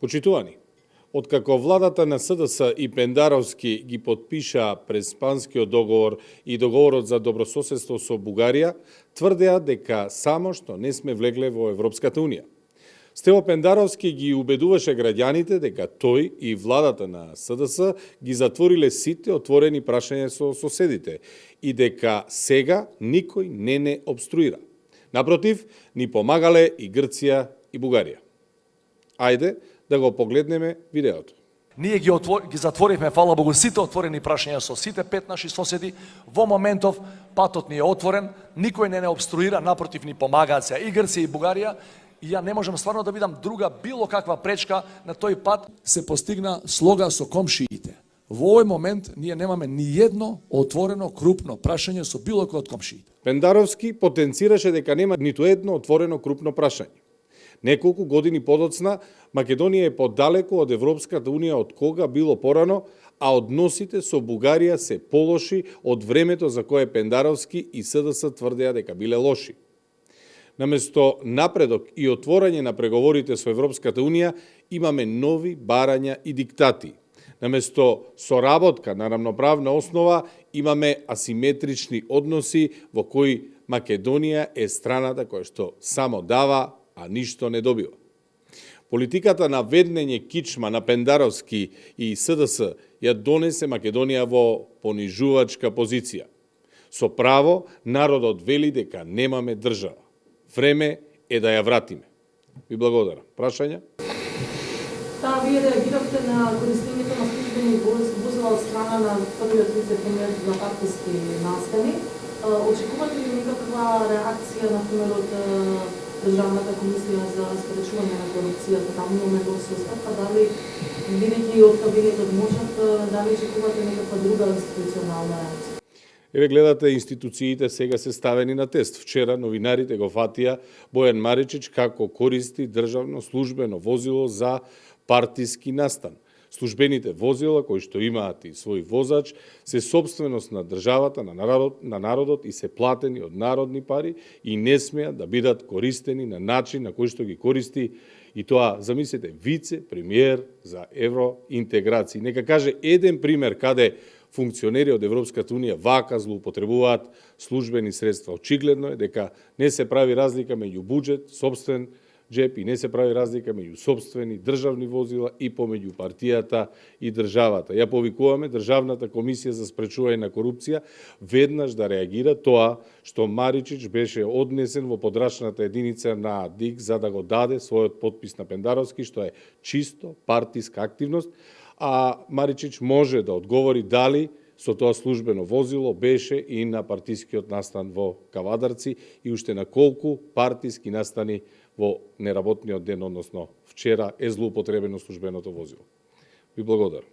Почитувани, откако владата на СДС и Пендаровски ги подпиша Преспанскиот договор и договорот за добрососедство со Бугарија, тврдеа дека само што не сме влегле во Европската Унија. Стево Пендаровски ги убедуваше граѓаните дека тој и владата на СДС ги затвориле сите отворени прашања со соседите и дека сега никој не обструира. Напротив, ни помагале и Грција и Бугарија. Ајде да го погледнеме видеото. Ние ги затворивме, фала Богу, сите отворени прашања со сите 5 наши соседи. Во моментов патот ни е отворен, никој не обструира, напротив ни помагаат се и Грција и Бугарија. И ја не можам стварно да видам друга било каква пречка на тој пат. Се постигна слога со комшиите. Во овој момент ние немаме ни едно отворено крупно прашање со било кој од комшиите. Пендаровски потенцираше дека нема ниту едно отворено крупно прашање. Неколку години подоцна, Македонија е подалеку од Европската Унија од кога било порано, а односите со Бугарија се полоши од времето за кое Пендаровски и СДС тврдеа дека биле лоши. Наместо напредок и отворање на преговорите со Европската Унија, имаме нови барања и диктати. Наместо соработка на рамноправна основа, имаме асиметрични односи во кои Македонија е страната која што само дава, а ништо не добива. Политиката на веднење кичма на Пендаровски и СДС ја донесе Македонија во понижувачка позиција. Со право, народот вели дека немаме држава. Време е да ја вратиме. Ви благодарам. Прашања? Да, вие реагиравте на користењето на службени возила од страна на првиот вице-премиер за партиски настани. Очекувате ли некаква реакција, например, од Државната комисија за спречување на корупцијата? Таму имаме доста оставка, дали, бидејќи од кабинетот можат, дали очекувате некаква друга институционална реакција? Еве гледате, институциите сега се ставени на тест. Вчера новинарите го фатија Бојан Маричич како користи државно службено возило за партиски настан. Службените возила, кои што имаат и свој возач, се собственост на државата, на народот и се платени од народни пари и не смеат да бидат користени на начин на кој што ги користи и тоа, замислете, вице-премиер за евроинтеграција. Нека каже еден пример каде функционери од Европската Унија вака злоупотребуваат службени средства. Очигледно е дека не се прави разлика меѓу буџет, собствен джеп и не се прави разлика меѓу собствени државни возила и помеѓу партијата и државата. Ја повикуваме Државната комисија за спречување на корупција веднаш да реагира тоа што Маричич беше однесен во подрачната единица на ДИК за да го даде својот подпис на Пендаровски, што е чисто партиска активност, а Маричич може да одговори дали со тоа службено возило беше и на партискиот настан во Кавадарци и уште на колку партиски настани во неработниот ден, односно вчера, е злоупотребено службеното возило. Ви благодарам.